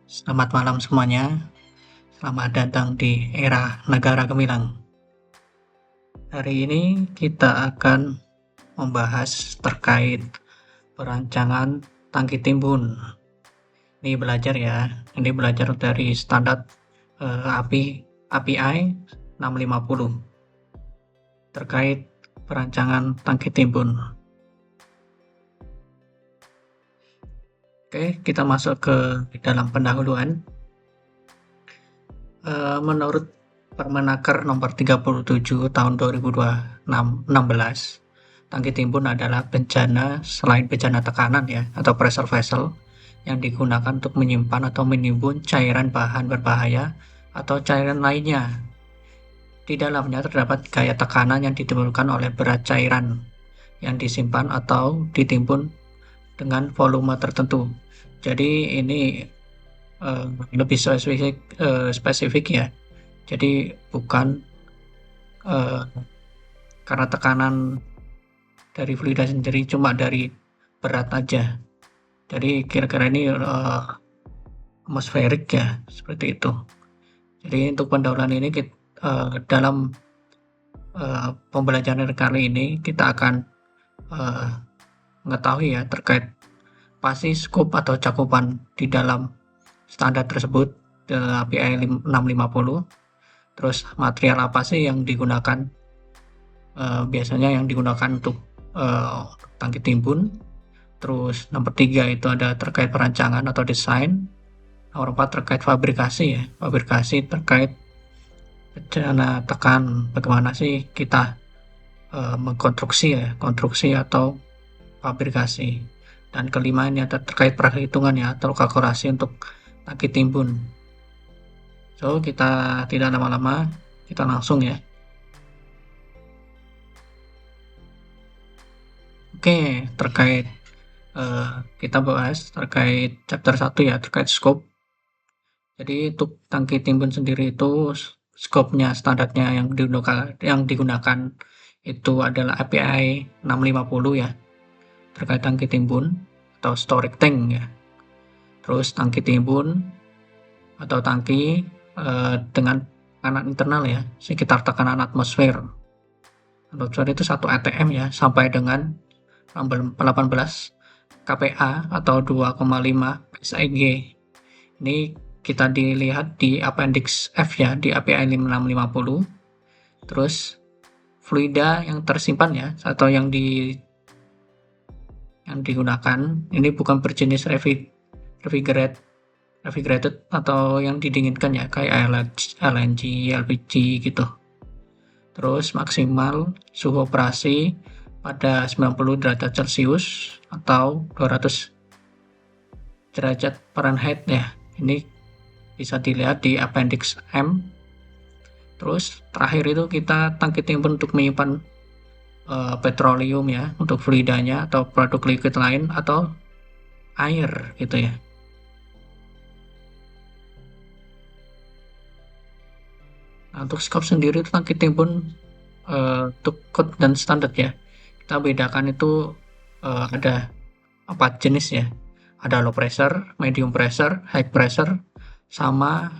Selamat malam semuanya. Selamat datang di era negara gemilang. Hari ini kita akan membahas terkait perancangan tangki timbun. Ini belajar ya. Ini belajar dari standar API 650 terkait perancangan tangki timbun. Oke, kita masuk ke dalam pendahuluan. Menurut Permenaker nomor 37 tahun 2016, tangki timbun adalah bencana selain bencana tekanan ya atau pressure vessel yang digunakan untuk menyimpan atau menimbun cairan bahan berbahaya atau cairan lainnya. Di dalamnya terdapat gaya tekanan yang ditimbulkan oleh berat cairan yang disimpan atau ditimbun dengan volume tertentu. Jadi ini lebih spesifik ya. Jadi bukan karena tekanan dari fluida sendiri, cuma dari berat aja. Jadi kira-kira ini atmosferik ya, seperti itu. Jadi untuk pendahuluan ini dalam pembelajaran kali ini kita akan mengetahui ya terkait pasti skop atau cakupan di dalam standar tersebut API 650. Terus material apa sih yang digunakan, biasanya yang digunakan untuk tangki timbun. Terus nomor 3 itu ada terkait perancangan atau desain. Nomor 4 terkait fabrikasi ya, fabrikasi terkait bencana tekan, bagaimana sih kita mengkonstruksi ya, konstruksi atau fabrikasi. Dan kelima ini ada terkait perhitungan ya atau kalkulasi untuk tangki timbun. So kita tidak lama-lama, kita langsung ya. Oke, terkait kita bahas terkait chapter 1 ya, terkait scope. Jadi untuk tangki timbun sendiri itu skopnya standarnya yang digunakan itu adalah API 650 ya, terkait tangki timbun atau storage tank ya. Terus tangki timbun atau tangki dengan tekanan internal ya, sekitar tekanan atmosfer. Atmosfer itu 1 atm ya, sampai dengan 18 kPa atau 2,5 PSIG. Ini kita dilihat di appendix F ya, di API 650. Terus fluida yang tersimpan ya, atau yang digunakan ini bukan berjenis refrigerated atau yang didinginkan ya, kayak LNG, LPG gitu. Terus maksimal suhu operasi pada 90 derajat Celcius atau 200 derajat Fahrenheit ya. Ini bisa dilihat di appendix M. Terus terakhir itu kita tangki timbun untuk menyimpan petroleum ya, untuk fluidanya atau produk liquid lain atau air gitu ya. Nah, untuk skop sendiri itu tangki timbun untuk code dan standar ya. Kita bedakan itu ada 4 jenis ya. Ada low pressure, medium pressure, high pressure, sama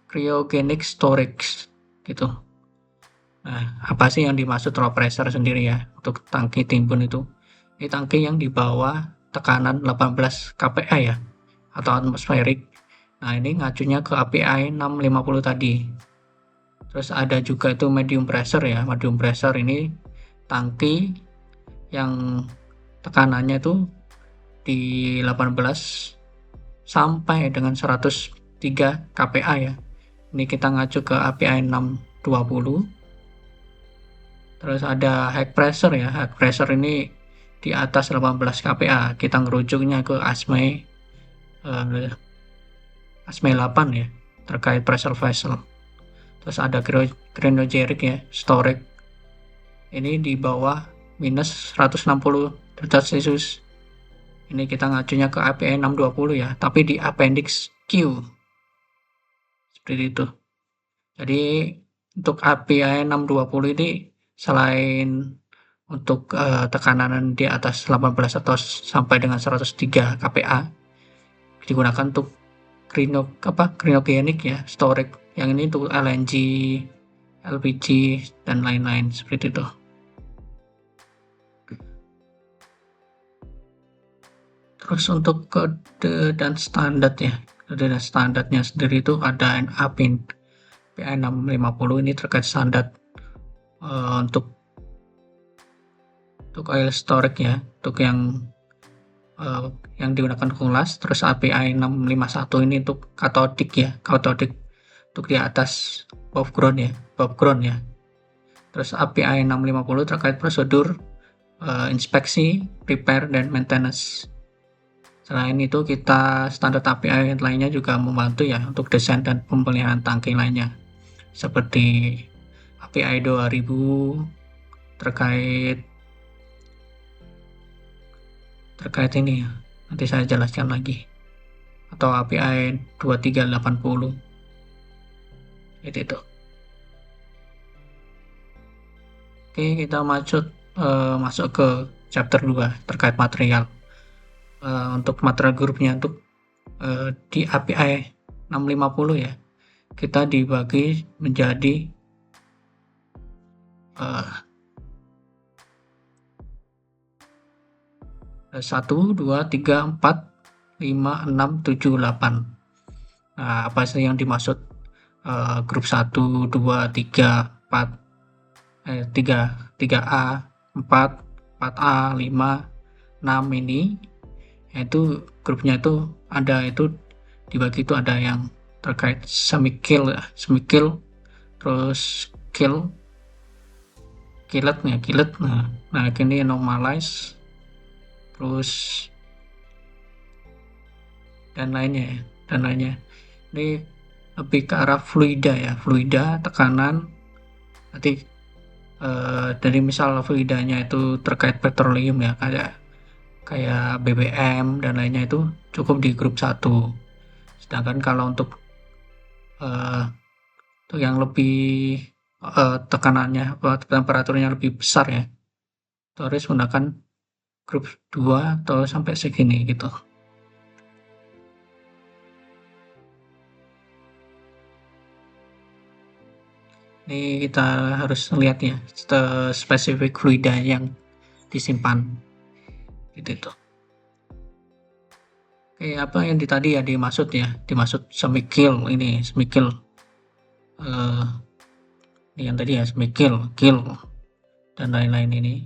cryogenic storage gitu. Nah, apa sih yang dimaksud low pressure sendiri ya untuk tangki timbun itu? Ini tangki yang di bawah tekanan 18 kPa ya, atau atmosferik. Nah, ini ngacunya ke API 650 tadi. Terus ada juga itu medium pressure ya. Medium pressure ini tangki yang tekanannya itu di 18 sampai dengan 103 kPa ya. Ini kita ngacu ke API 620. Terus ada high pressure ya. High pressure ini di atas 18 kPa. Kita ngerujuknya ke ASME 8 ya, terkait pressure vessel. Terus ada cryogenic ya, storage. Ini di bawah minus 160 derajat Celcius. Ini kita ngacunya ke API 620 ya, tapi di appendix Q. Seperti itu. Jadi untuk API 620 ini selain untuk tekanan di atas 18 atau sampai dengan 103 kPa, digunakan untuk cryogenic ya, storage. Yang ini untuk LNG, LPG, dan lain-lain seperti itu. Terus untuk kode dan standar ya, kode dan standarnya sendiri itu ada NA-PIN PA650 ini terkait standar untuk oil storage ya, untuk yang digunakan Kunglas. Terus API 651 ini untuk katodik ya, katodik untuk di atas above ground ya. Terus API 650 terkait prosedur inspeksi, repair, dan maintenance. Selain itu, kita standar API lainnya juga membantu ya untuk desain dan pemeliharaan tangki lainnya. Seperti API 2000 terkait ini ya. Nanti saya jelaskan lagi. Atau API 2380. Itu. Oke, kita masuk ke chapter 2 terkait material. Untuk material grupnya untuk di API 650 ya, kita dibagi menjadi 1, 2, 3, 4, 5, 6, 7, 8. Nah, apa sih yang dimaksud grup 1, 2, 3, 4, 3A, 4, 4A, 5, 6 ini, yaitu grupnya itu ada, itu dibagi itu ada yang terkait semi-kill, terus killet. Nah ini normalize, terus dan lainnya. Ini lebih ke arah fluida, tekanan. Nanti dari misal fluidanya itu terkait petroleum ya, kayak BBM dan lainnya, itu cukup di grup 1. Sedangkan kalau untuk yang lebih tekanannya, temperaturnya lebih besar ya, itu harus menggunakan grup 2 atau sampai segini gitu. Ini kita harus lihat ya spesifik fluida yang disimpan gitu. Oke, apa yang tadi ya dimaksud semi-kill ini, yang tadi ya semi-kill, kill dan lain-lain ini.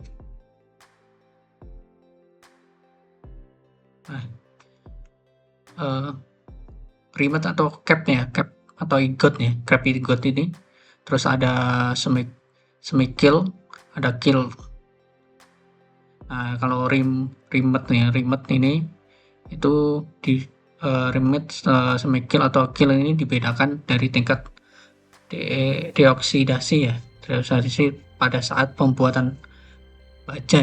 Nah, remet atau cap atau igot ya, cap igot ini. Terus ada semi-kill, ada kill. Nah, kalau remet ini itu di remet, semi-kill atau kill ini dibedakan dari tingkat deoksidasi ya, pada saat pembuatan baja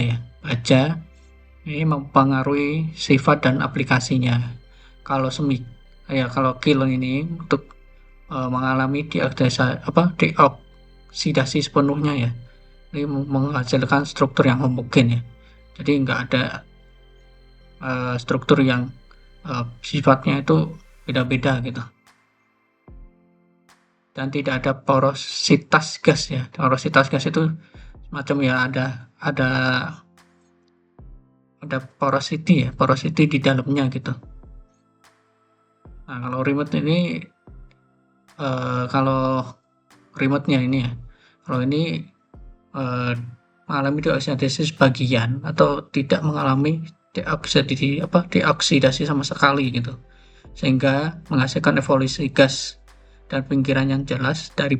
ini mempengaruhi sifat dan aplikasinya. Kalau kill ini untuk mengalami deoksidasi sepenuhnya ya, ini menghasilkan struktur yang homogen ya, jadi nggak ada struktur yang sifatnya itu beda-beda gitu, dan tidak ada porositas gas ya. Porositas gas itu semacam ya, ada porosity di dalamnya gitu. Nah, kalau remote ini kalau remote-nya ini ya, kalau ini mengalami deoksidasi sebagian atau tidak mengalami deoksidasi sama sekali gitu, sehingga menghasilkan evolusi gas dan pinggiran yang jelas dari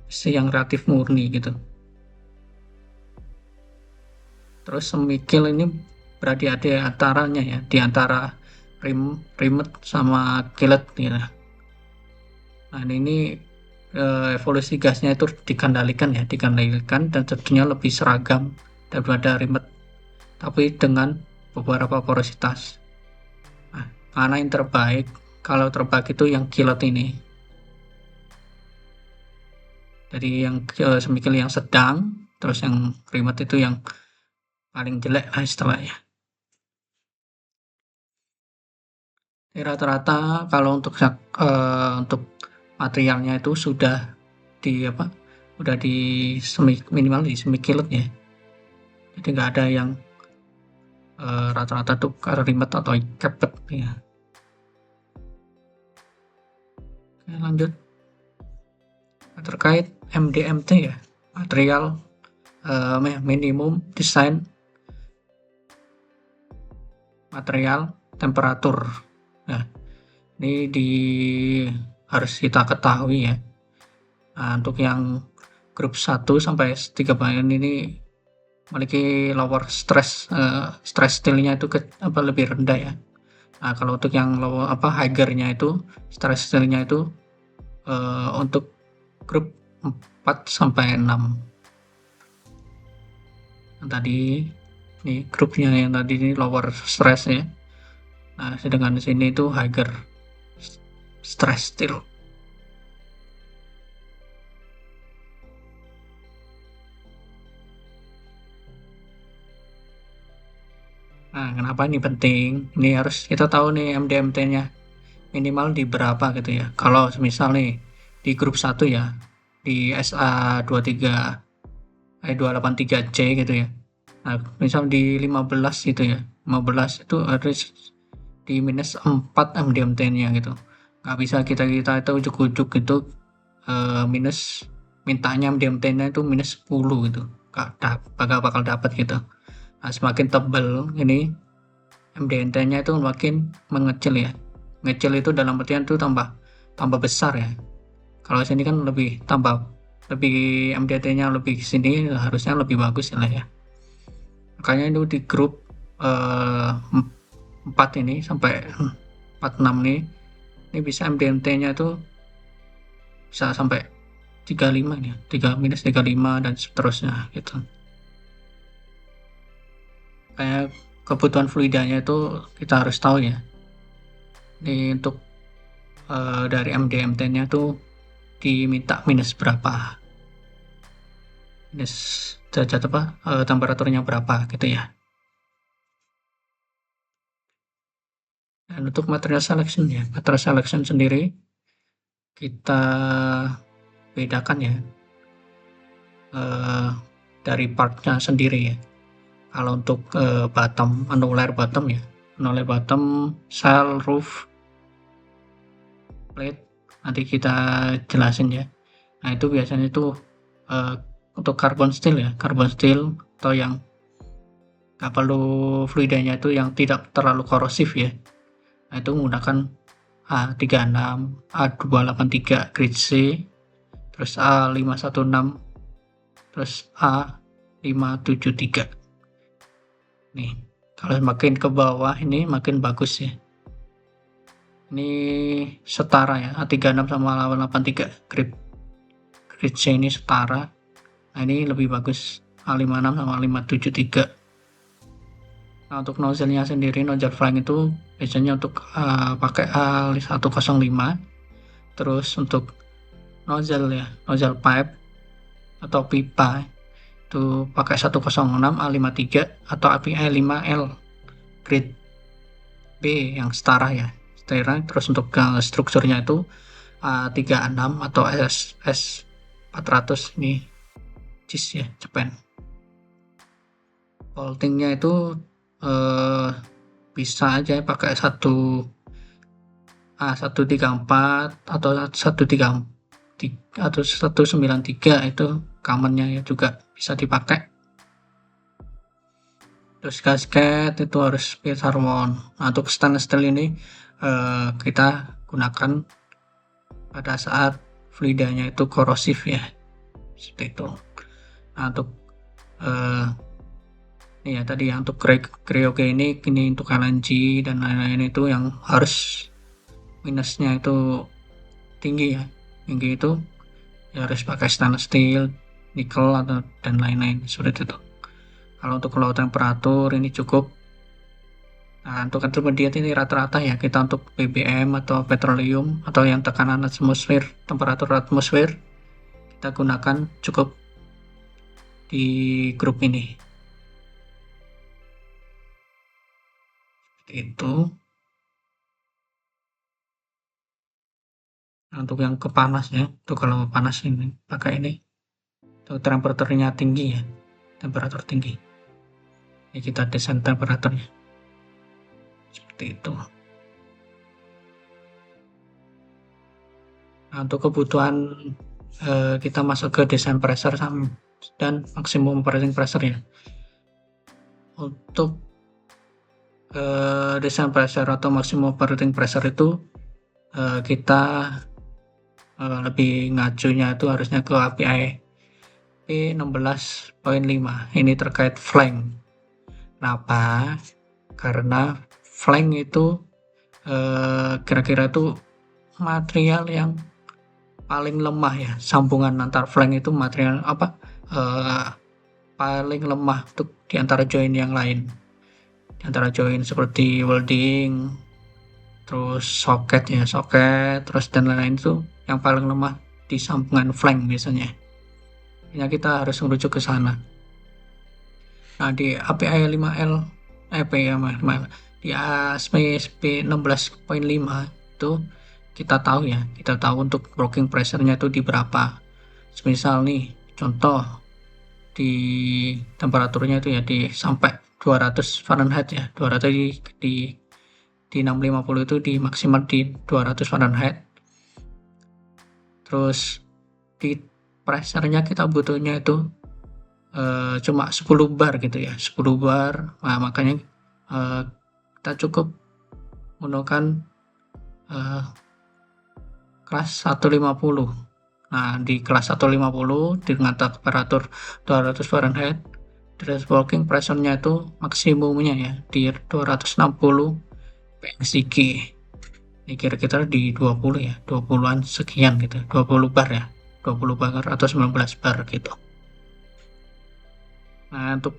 besi yang relatif murni gitu. Terus semi-kill ini berarti ada antaranya ya, di antara remote sama killet gitu. Nah, ini evolusi gasnya itu dikendalikan dan tentunya lebih seragam daripada remote, tapi dengan beberapa porositas. Nah, mana yang terbaik? Kalau terbaik itu yang killet ini. Jadi yang semi-kill yang sedang, terus yang remote itu yang paling jelek lah istilahnya. Rata-rata kalau untuk materialnya itu sudah di apa, udah di minimal di semi kilat ya. Jadi nggak ada yang rata-rata tuh kerimet atau kepet ya. Oke, lanjut terkait MDMT ya, material minimum design material temperatur. Nah, ini harus kita ketahui ya. Nah, untuk yang grup 1 sampai 3 bahan ini memiliki lower stress steelnya itu lebih rendah ya. Nah, kalau untuk yang higher-nya itu stress steelnya itu untuk grup 4 sampai 6. Yang tadi ini grupnya yang tadi ini lower stress ya. Nah, sedangkan di sini itu higher stress steel. Nah, kenapa ini penting? Ini harus kita tahu nih MDMT-nya minimal di berapa gitu ya. Kalau misal nih di grup 1 ya, di SA23 283C gitu ya. Nah, misal di 15 gitu ya. 15 itu harus di minus 4 MDMT-nya gitu. Nggak bisa kita itu ujuk-ujuk gitu minus mintanya MDMT-nya itu minus 10 gitu. Nggak bakal dapat gitu. Nah, semakin tebal ini MDMT-nya itu makin mengecil ya. Ngecil itu dalam artian itu tambah besar ya. Kalau sini kan lebih MDMT-nya lebih sini harusnya lebih bagus lah ya. Makanya itu di grup 4 ini sampai 46 nih, ini bisa MDMT-nya itu bisa sampai 35 nih, minus 35 dan seterusnya gitu. Kayak kebutuhan fluidanya itu kita harus tahu ya. Ini untuk dari MDMT-nya tuh diminta minus berapa, minus derajat temperaturnya berapa gitu ya. Dan untuk material selection ya, material selection sendiri kita bedakan ya dari partnya sendiri ya. Kalau untuk annular bottom ya, annular bottom, shell, roof, plate, nanti kita jelasin ya. Nah, itu biasanya itu untuk carbon steel ya, carbon steel atau yang nggak perlu fluidanya itu yang tidak terlalu korosif ya. Nah, itu menggunakan A36, A283 grade C, terus A516, terus A573. Nih, kalau makin ke bawah ini makin bagus ya. Ini setara ya, A36 sama A83 grade C ini setara. Nah, ini lebih bagus A56 sama A573. Nah, untuk nozzle-nya sendiri, nozzle flank itu biasanya untuk pakai A105. Terus untuk nozzle ya, nozzle pipe atau pipa itu pakai 106 A53 atau A5L grade B yang setara ya. Terus untuk strukturnya itu A36 atau S400 ini cheese ya, Japan. Boltingnya itu bisa aja pakai 134 atau 193 itu commonnya ya, juga bisa dipakai. Terus gasket itu harus Peter One. Nah, untuk stainless steel ini kita gunakan pada saat fluidanya itu korosif ya, seperti itu. Nah, untuk ini ya tadi ya, untuk cryogenic ini untuk LNG dan lain-lain itu yang harus minusnya itu tinggi ya, tinggi itu ya harus pakai stainless steel, nikel atau dan lain-lain seperti itu. Kalau untuk low temperatur ini cukup. Nah, untuk intermediate ini rata-rata ya kita untuk BBM atau petroleum atau yang tekanan atmosfer, temperatur atmosfer kita gunakan cukup di grup ini. Seperti itu. Nah, untuk yang ke panas ya, itu kalau panas ini pakai ini, itu temperaturnya tinggi ya, temperatur tinggi. Ini kita desain temperaturnya seperti itu. Nah, untuk kebutuhan kita masuk ke desain pressure dan maksimum operating pressure ya. Untuk desain pressure atau maksimum operating pressure itu kita lebih ngacunya itu harusnya ke API P16.5. Ini terkait flank. Kenapa? Karena flank itu kira-kira itu material yang paling lemah ya, sambungan antar flank itu material apa paling lemah untuk di antara join yang lain. Di antara join seperti welding, terus soket, terus dan lain-lain itu yang paling lemah di sambungan flank biasanya. Ya kita harus merujuk ke sana. Nah, di API 5L di ASP 16.5 itu kita tahu untuk working pressure-nya itu di berapa. Misal nih, contoh di temperaturnya itu ya di sampai 200 Fahrenheit ya, 200 di 650 itu di maksimal di 200 Fahrenheit. Terus di pressure-nya kita butuhnya itu cuma 10 bar gitu ya, 10 bar. Nah, makanya kita cukup menggunakan kelas 150. Nah, di kelas 150 dengan temperatur 200 Fahrenheit, working pressure-nya itu maksimumnya ya di 260 PSIG. Ini kira-kira di 20 ya, 20-an sekian gitu, 20 bar ya, 20 bar atau 19 bar gitu. Nah, untuk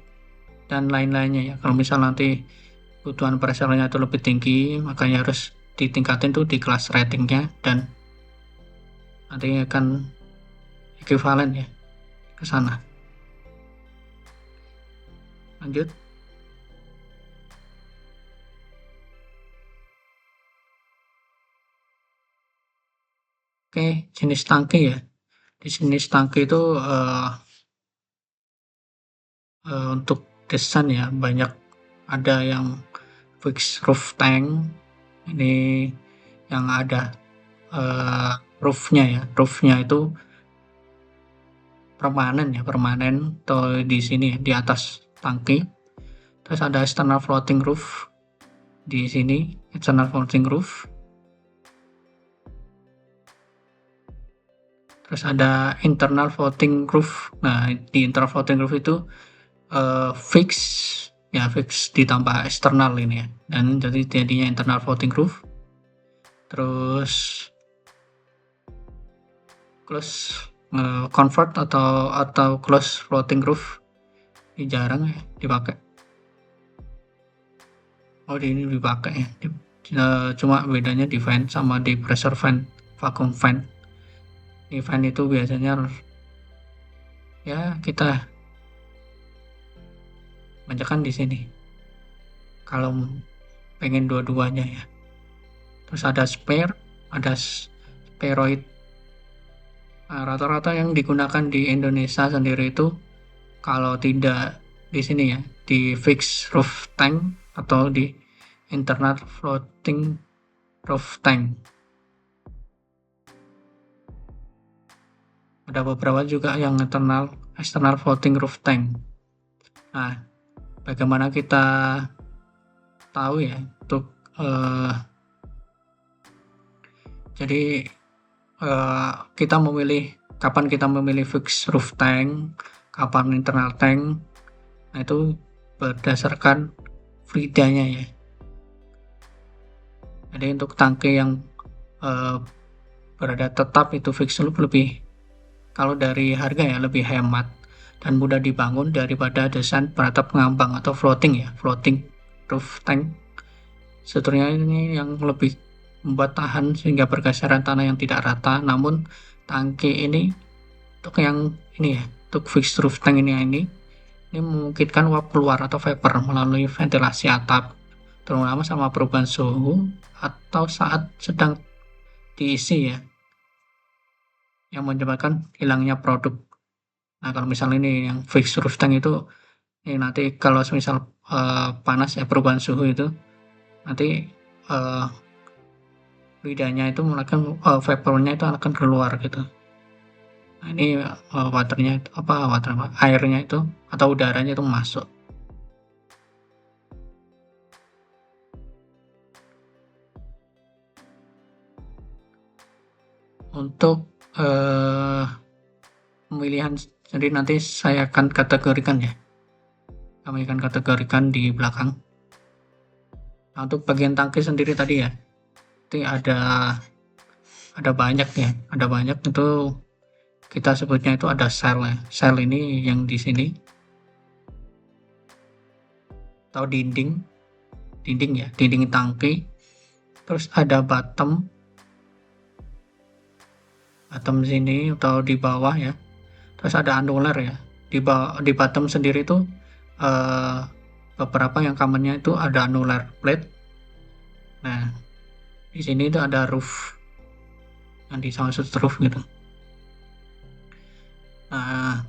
dan lain-lainnya ya, kalau misal nanti kebutuhan pressure-nya itu lebih tinggi, makanya harus ditingkatin tuh di kelas ratingnya dan nanti akan ekuivalen ya ke sana. Lanjut. Oke, jenis tangki ya. Di jenis tangki itu untuk desain ya banyak, ada yang fixed roof tank, ini yang ada roofnya itu permanen atau di sini di atas tangki. Terus ada external floating roof di sini, external floating roof. Terus ada internal floating roof. Nah, di internal floating roof itu fix ditambah eksternal ini ya, dan jadi jadinya internal floating roof. Terus close convert atau close floating roof ini jarang ya dipakai. Ini dipakai ya. Cuma bedanya di fan sama di pressure fan, vacuum fan. Di fan itu biasanya ya kita banyakan di sini kalau pengen dua-duanya ya. Terus ada spheroid. Nah, rata-rata yang digunakan di Indonesia sendiri itu kalau tidak di sini ya, di fixed roof tank atau di internal floating roof tank. Ada beberapa juga yang external floating roof tank. Nah, bagaimana kita tahu ya untuk jadi kita memilih kapan kita memilih fixed roof tank, kapan internal tank. Nah, itu berdasarkan fluidanya ya. Jadi untuk tangki yang berada tetap itu fixed loop lebih, kalau dari harga ya lebih hemat dan mudah dibangun daripada desain beratap ngambang atau floating roof tank. Seterusnya ini yang lebih membuat tahan sehingga pergeseran tanah yang tidak rata. Namun tangki ini untuk yang ini ya, untuk fixed roof tank ini memungkinkan uap keluar atau vapor melalui ventilasi atap, terutama sama perubahan suhu atau saat sedang diisi ya. yang menyebabkan hilangnya produk. Nah, kalau misalnya ini yang fixed roof tank itu, ini nanti kalau semisal panas ya, perubahan suhu itu nanti lidahnya itu melakukan vapornya itu akan keluar gitu. Nah, ini airnya itu atau udaranya itu masuk. Untuk pemilihan jadi nanti saya akan kategorikan ya. Kami akan kategorikan di belakang. Nah, untuk bagian tangki sendiri tadi ya, itu ada banyak ya, ada banyak itu kita sebutnya itu ada sel ya. Sel ini yang di sini atau dinding ya, dinding tangki. Terus ada bottom sini atau di bawah ya. Terus ada annular ya. Di bottom sendiri itu beberapa yang commonnya itu ada annular plate. Nah, di sini itu ada roof yang dimaksud roof gitu. Nah,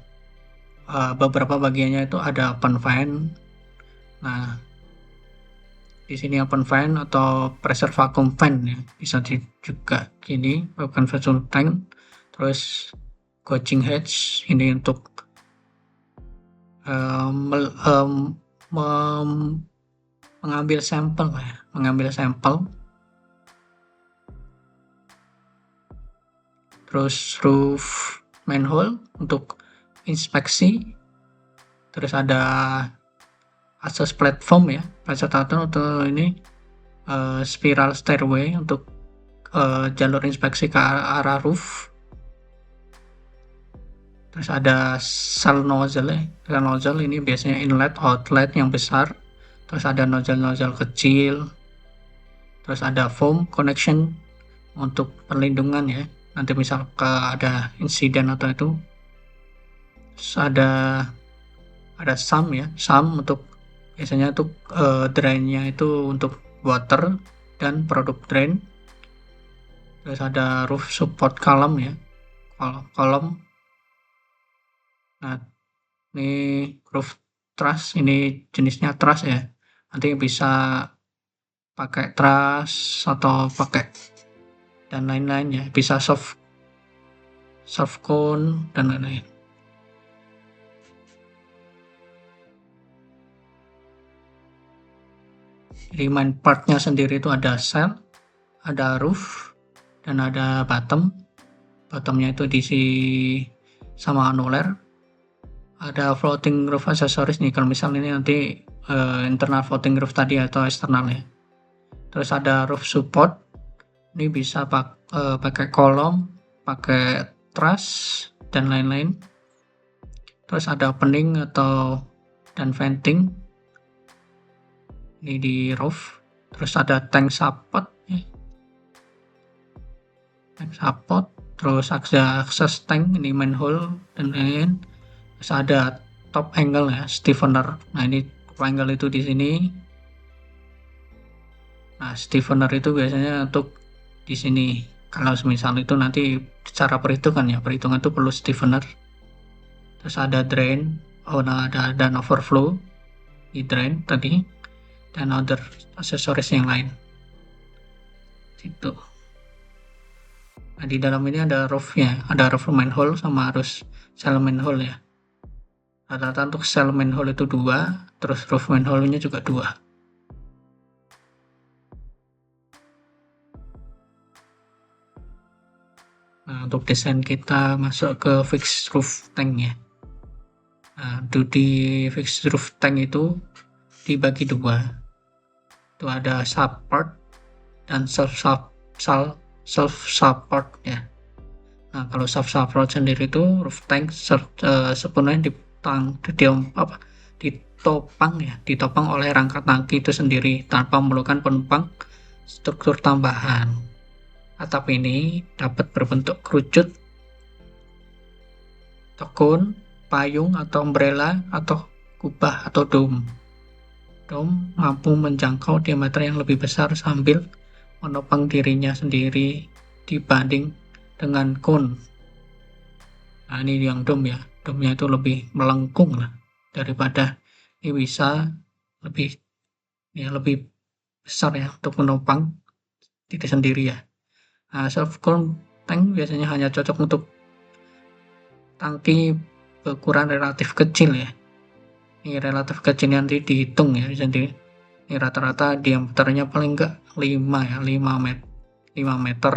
beberapa bagiannya itu ada open vent. Nah, di sini open vent atau pressure vacuum vent ya, bisa juga gini, open vacuum tank. Terus coaching hatch ini untuk mengambil sampel ya, Terus roof manhole untuk inspeksi. Terus ada access platform ya, atau ini spiral stairway untuk jalur inspeksi ke arah roof. Terus ada cell nozzle ya. Cell nozzle ini biasanya inlet outlet yang besar. Terus ada nozzle kecil. Terus ada foam connection untuk perlindungan ya. Nanti misal ada insiden atau itu. Terus ada sump ya. Sump untuk biasanya untuk drainnya itu untuk water dan produk drain. Terus ada roof support column ya. Kolom. Nah, ini roof truss, ini jenisnya truss ya. Nanti bisa pakai truss atau pakai dan lain-lain ya. Bisa soft cone dan lain-lain. Jadi main partnya sendiri itu ada cell, ada roof, dan ada bottom. Bottomnya itu diisi sama annular. Ada floating roof accessories nih, kalau misalnya ini nanti internal floating roof tadi atau eksternal ya. Terus ada roof support, ini bisa pakai kolom, pakai truss dan lain-lain. Terus ada opening dan venting ini di roof. Terus ada tank support ya. Terus access tank, ini manhole dan lain-lain. Terus ada top angle ya, stiffener. Nah, ini top angle itu di sini. Nah, stiffener itu biasanya untuk di sini. Kalau semisal itu nanti secara perhitungan itu perlu stiffener. Terus ada drain, ada overflow di drain tadi, dan other aksesoris yang lain. Itu. Nah, di dalam ini ada roofnya, ada roof manhole sama harus cell manhole ya. Rata-rata untuk cell manhole itu 2, terus roof manhole-nya juga 2. Nah, untuk desain kita masuk ke fixed roof tank ya. Nah, di fixed roof tank itu dibagi 2. Itu ada support dan self support ya. Nah, kalau self support sendiri itu roof tank sepenuhnya ditopang oleh rangka tangki itu sendiri tanpa memerlukan penumpang struktur tambahan. Atap ini dapat berbentuk kerucut, tekun, payung atau umbrella atau kubah atau dome. Dome mampu menjangkau diameter yang lebih besar sambil menopang dirinya sendiri dibanding dengan cone. Nah, ini yang dome ya, dome-nya itu lebih melengkung lah daripada ini, bisa lebih lebih besar ya untuk menopang diri sendiri ya. Nah, self cool tank biasanya hanya cocok untuk tangki berukuran relatif kecil ya. Ini relatif kecil, nanti dihitung ya, jadi ini rata-rata diameternya paling enggak 5 ya, 5 meter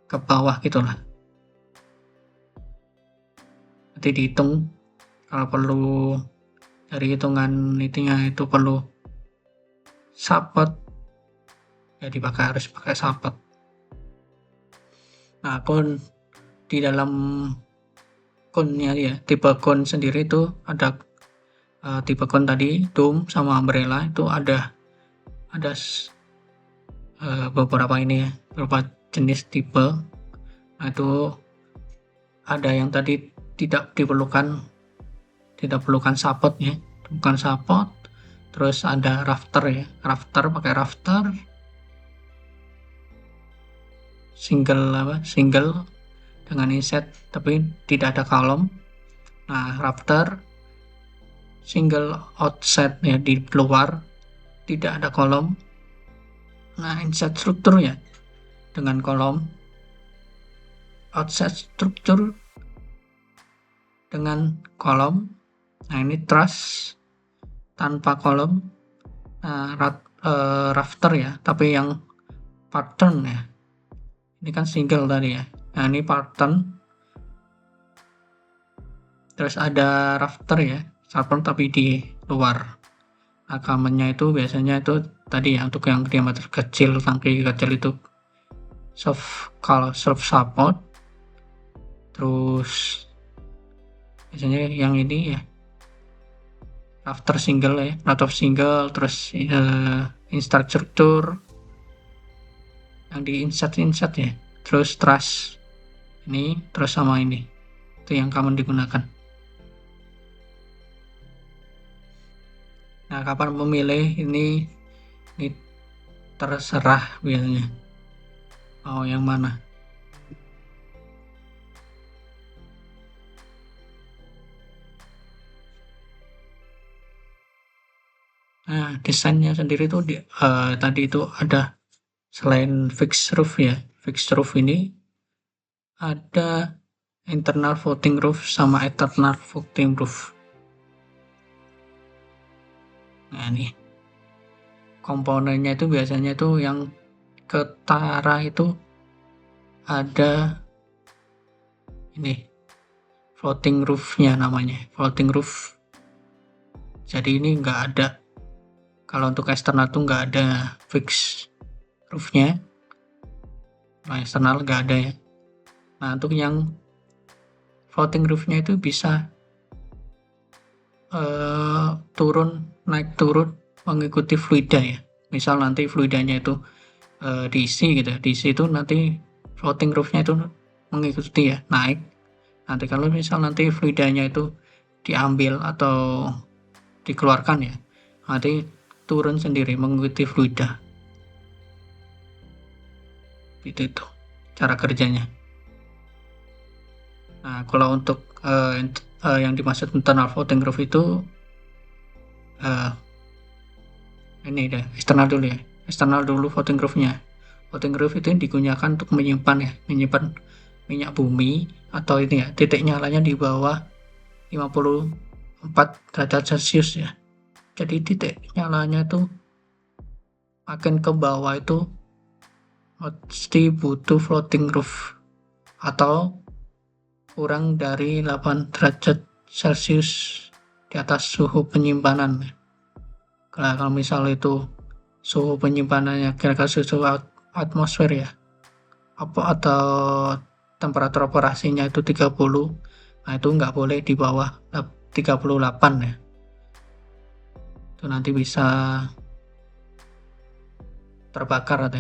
ke bawah gitulah. Nanti dihitung, kalau perlu dari hitungan itunya itu perlu support ya, harus pakai support. Nah, di dalam konnya ya, tipe kon sendiri itu ada tipe kon tadi, dome sama umbrella, itu ada beberapa ini ya, beberapa jenis tipe. Nah, itu ada yang tadi tidak perlukan support ya, bukan support. Terus ada rafter ya, pakai rafter single dengan inset tapi tidak ada kolom. Nah, rafter single outset ya, di luar tidak ada kolom. Nah, inset struktur ya dengan kolom, outset struktur dengan kolom. Nah, ini truss tanpa kolom. Nah, rafter ya, tapi yang pattern ya, ini kan single tadi ya. Nah, ini pattern. Terus ada rafter ya, pattern tapi di luar. Nah, kamennya itu biasanya itu tadi ya, untuk yang diameter kecil, tangki kecil itu soft support. Terus biasanya yang ini ya, rafter single ya, single. Terus insert struktur yang di insert ya, terus truss ini, terus sama ini, itu yang common digunakan. Nah, kapan memilih ini terserah biasanya mau yang mana. Nah, desainnya sendiri tuh tadi itu ada, selain fixed roof ya, fixed roof ini ada internal floating roof sama external floating roof. Nah, ini komponennya itu biasanya itu yang ketara itu ada ini floating roofnya, namanya floating roof. Jadi ini enggak ada, kalau untuk eksternal tuh enggak ada fix roofnya. Nah, eksternal enggak ada ya. Nah, untuk yang floating roofnya itu bisa naik turun mengikuti fluida ya. Misal nanti fluidanya itu diisi gitu, diisi itu nanti floating roofnya itu mengikuti ya, naik. Nanti kalau misal nanti fluidanya itu diambil atau dikeluarkan ya, nanti turun sendiri mengikuti fluida. Itu cara kerjanya. Nah, kalau untuk yang dimaksud internal floating roof itu ini deh, eksternal dulu ya, eksternal dulu floating roofnya. Floating roof itu digunakan untuk menyimpan minyak bumi, atau ini ya, titik nyalanya di bawah 54 derajat Celcius ya. Jadi titik nyalanya itu makin ke bawah itu mesti butuh floating roof atau kurang dari 8 derajat Celcius di atas suhu penyimpanan. Nah, kalau misal itu suhu penyimpanannya kira-kira suhu atmosfer ya, atau temperatur operasinya itu 30, nah itu nggak boleh di bawah 38 ya. Itu nanti bisa terbakar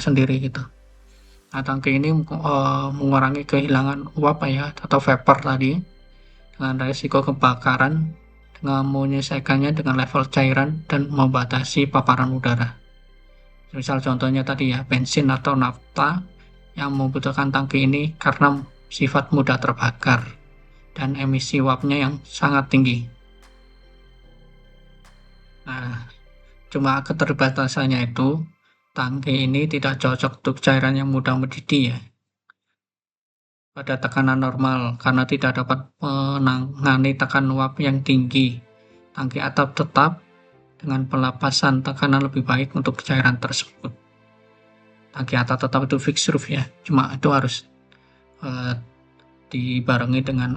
sendiri gitu. Nah, tangki ini mengurangi kehilangan uap ya, atau vapor tadi, dengan risiko kebakaran, dengan menyelesaikannya dengan level cairan dan membatasi paparan udara. Misal contohnya tadi ya, bensin atau nafta yang membutuhkan tangki ini karena sifat mudah terbakar. dan emisi uapnya yang sangat tinggi. Nah, cuma keterbatasannya itu, tangki ini tidak cocok untuk cairan yang mudah mendidih ya, pada tekanan normal karena tidak dapat menangani tekanan uap yang tinggi. Tangki atap tetap dengan pelapasan tekanan lebih baik untuk cairan tersebut. Tangki atap tetap itu fixed roof ya, cuma itu harus dibarengi dengan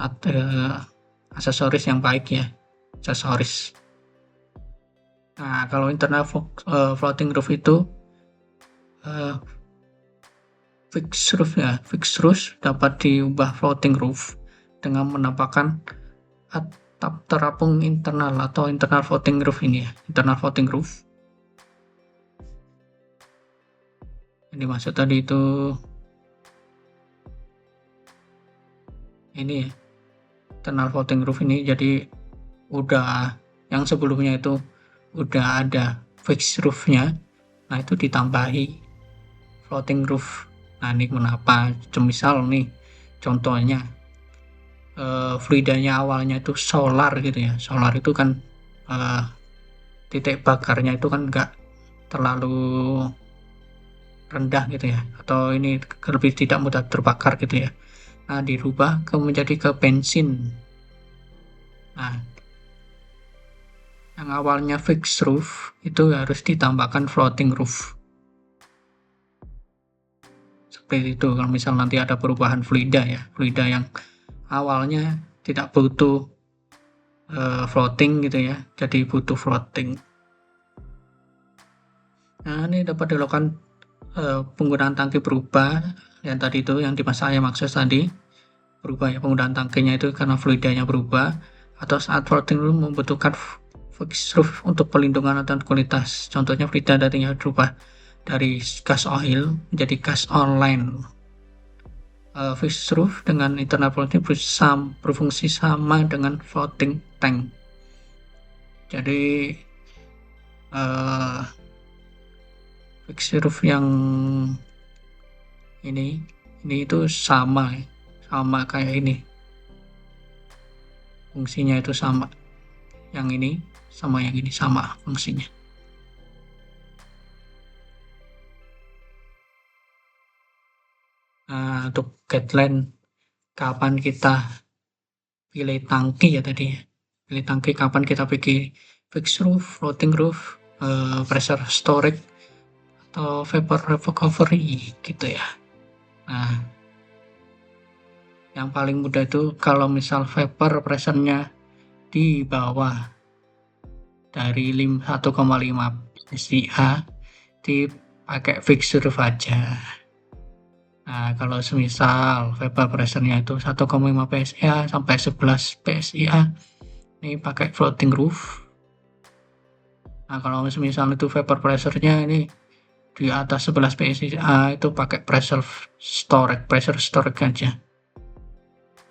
aksesoris yang baik ya, aksesoris. Nah, kalau internal floating roof itu fixed roof ya, fixed roof dapat diubah floating roof dengan menambahkan atap terapung internal atau internal floating roof ini ya, internal floating roof. Yang dimaksud tadi itu ini ya, internal floating roof ini jadi udah yang sebelumnya itu udah ada fixed roofnya, nah itu ditambahi floating roof. Nah ini kenapa? Misal nih contohnya fluidanya awalnya itu solar gitu ya, solar itu kan titik bakarnya itu kan enggak terlalu rendah gitu ya, atau ini lebih tidak mudah terbakar gitu ya. Nah dirubah menjadi ke bensin. Nah yang awalnya fixed roof itu harus ditambahkan floating roof. Seperti itu kalau misal nanti ada perubahan fluida ya, fluida yang awalnya tidak butuh floating gitu ya, jadi butuh floating. Nah ini dapat dilakukan penggunaan tangki berubah yang tadi itu yang saya maksud tadi, berubah ya penggunaan tangkinya itu karena fluidanya berubah, atau saat floating roof membutuhkan fixed roof untuk pelindungan dan kualitas. Contohnya fluida darinya berubah dari gas oil menjadi gas online. Fixed roof dengan internal floating berfungsi sama dengan floating tank. Jadi fixed roof yang ini itu sama kayak ini, fungsinya itu sama, yang ini sama yang ini sama fungsinya. Nah, untuk guideline kapan kita pilih tangki ya tadi, pilih tangki kapan kita pilih fixed roof, floating roof, pressure storage atau vapor recovery gitu ya. Nah yang paling mudah itu kalau misal vapor pressure-nya di bawah dari 1,5 PSIA dipakai fixed roof aja. Nah kalau semisal vapor pressure-nya itu 1,5 PSIA sampai 11 PSIA ini pakai floating roof. Nah kalau semisal itu vapor pressure-nya ini di atas 11 PSIA itu pakai pressure storage aja.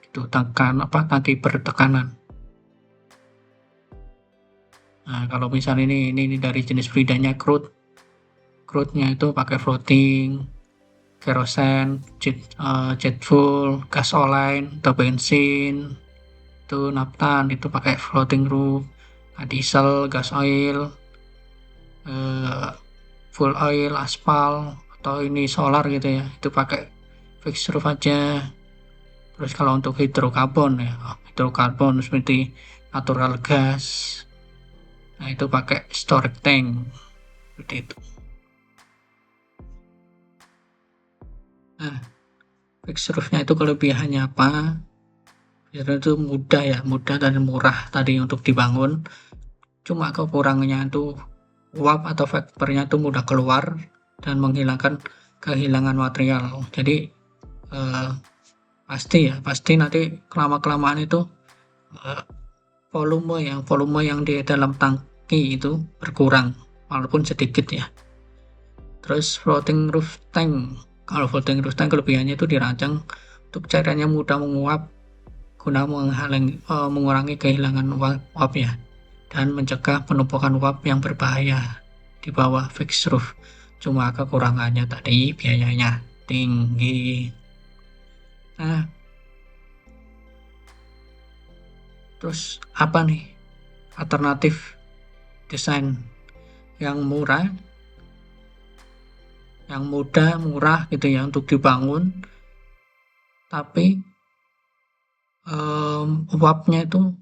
Itu tangki bertekanan. Nah kalau misal ini dari jenis fluidanya crude-nya itu pakai floating, kerosen, jet fuel, gas online atau bensin, itu naftan itu pakai floating roof. Nah, diesel, gas oil, full oil, aspal atau ini solar gitu ya, itu pakai fixed roof aja. Terus kalau untuk hidrokarbon ya, hidrokarbon seperti natural gas, nah itu pakai storage tank seperti itu. Nah fixed roofnya itu kelebihannya apa? Itu mudah dan murah tadi untuk dibangun, cuma kekurangannya itu uap atau vapornya itu mudah keluar dan menghilangkan kehilangan material. Jadi pasti nanti kelamaan itu volume yang di dalam tangki itu berkurang walaupun sedikit ya. Terus floating roof tank, kalau floating roof tank kelebihannya itu dirancang untuk cairannya mudah menguap guna mengurangi kehilangan uap ya, dan mencegah penumpukan uap yang berbahaya di bawah fixed roof. Cuma kekurangannya tadi biayanya tinggi. Nah Terus apa nih alternatif desain yang murah, yang mudah, murah gitu ya untuk dibangun, tapi uapnya itu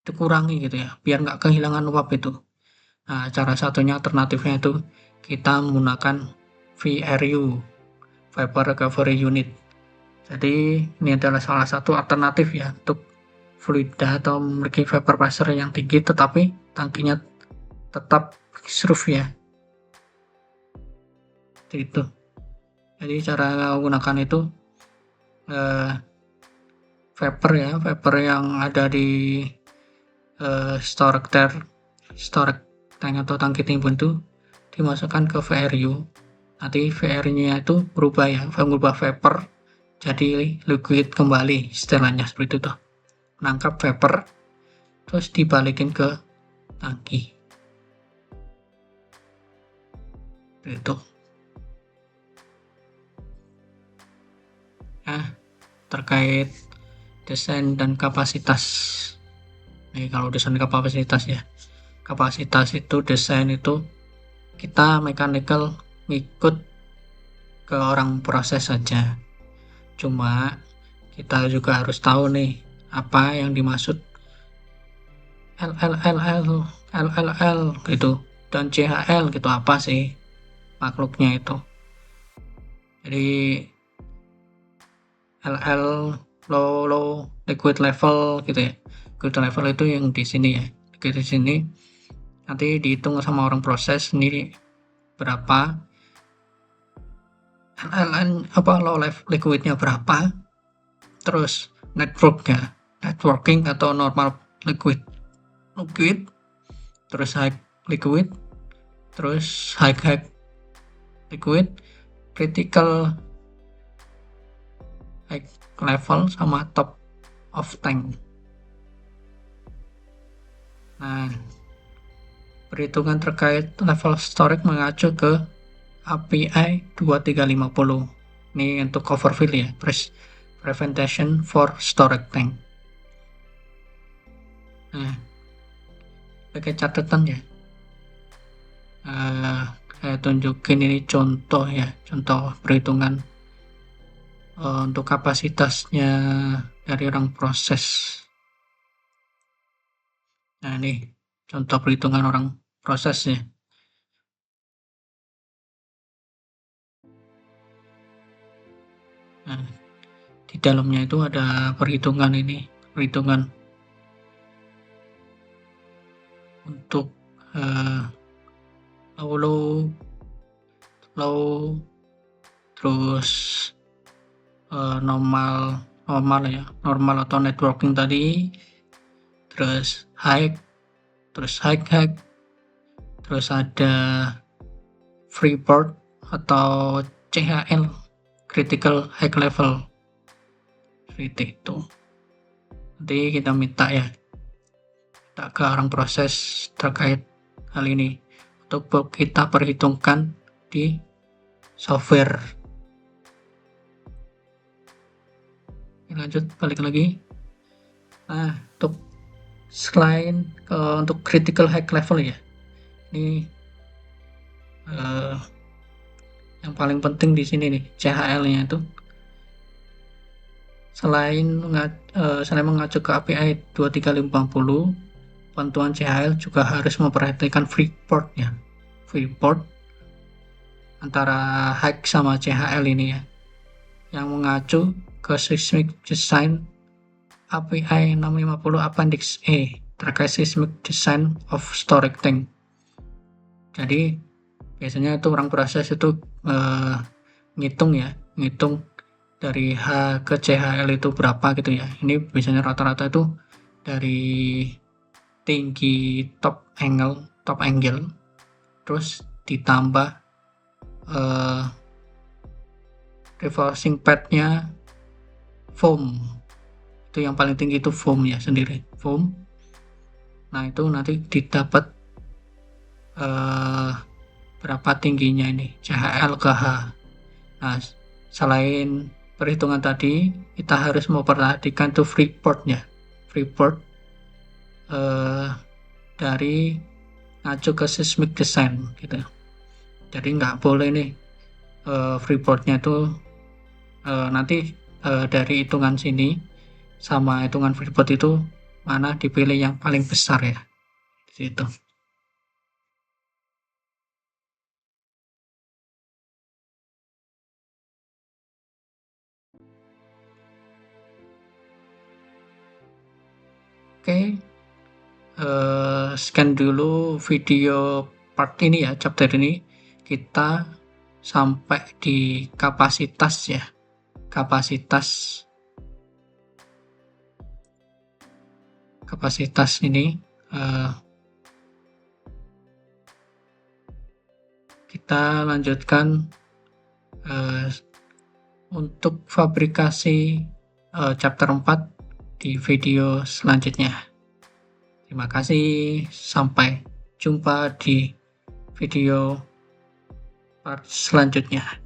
dikurangi gitu ya, biar nggak kehilangan uap itu. Nah, cara satunya alternatifnya itu kita menggunakan VRU, Vapor Recovery Unit. Jadi ini adalah salah satu alternatif ya untuk fluida atau memiliki vapor pressure yang tinggi tetapi tangkinya tetap surf ya. Itu. Jadi cara menggunakan itu vapor ya, vapor yang ada di storage tank atau tangki timbun itu dimasukkan ke VRU. Nanti VR-nya itu berubah ya, mengubah vapor jadi liquid kembali, istilahnya seperti itu. Menangkap vapor terus dibalikin ke tangki. Itu. Nah, terkait desain dan kapasitas. Nih kalau desain kapasitas ya. Kapasitas itu desain itu kita mechanical ngikut ke orang proses saja. Cuma kita juga harus tahu nih apa yang dimaksud LLL gitu dan CHL gitu, apa sih makhluknya itu. Jadi LL low liquid level gitu ya. Liquid level itu yang di sini ya. Di sini nanti dihitung sama orang proses sendiri berapa, LLN apa low liquidnya berapa, terus networking atau normal liquid, terus high liquid, terus high liquid, critical high level, sama top of tank. Nah, perhitungan terkait level storage mengacu ke API 2350. Ini untuk overfill ya, prevention for storage tank. Nah, pakai catatan ya. Saya tunjukin ini contoh ya, contoh perhitungan untuk kapasitasnya dari orang proses. Nah, ini contoh perhitungan orang prosesnya. Nah, di dalamnya itu ada perhitungan untuk low, terus normal atau networking tadi, terus high, terus terus ada freeboard atau CHL, critical high level, seperti itu. Nanti kita minta ke orang proses terkait hal ini untuk kita perhitungkan di software. Lanjut balik lagi. Nah, untuk selain untuk critical high level ya, ini yang paling penting di sini nih CHL-nya itu selain mengacu ke API 23550, bantuan CHL juga harus memperhatikan freeport ya. Freeport antara HAG sama CHL ini ya, yang mengacu ke seismic design API 650 Appendix E terkait seismic design of storage tank. Jadi biasanya itu orang proses itu ngitung dari H ke CHL itu berapa gitu ya. Ini biasanya rata-rata itu dari tinggi top angle terus ditambah reversing padnya foam. Itu yang paling tinggi itu foam ya, sendiri foam. Nah, itu nanti didapat berapa tingginya ini CHL ke H. Nah, selain perhitungan tadi, kita harus memperhatikan tuh freeport dari ngacu ke seismic design gitu. Jadi nggak boleh nih freeboardnya itu nanti dari hitungan sini sama hitungan freeboard itu mana dipilih yang paling besar ya, gitu. Oke, scan dulu video part ini ya, chapter ini. Kita sampai di kapasitas ya, kapasitas ini kita lanjutkan untuk fabrikasi chapter 4 di video selanjutnya. Terima kasih, sampai jumpa di video part selanjutnya.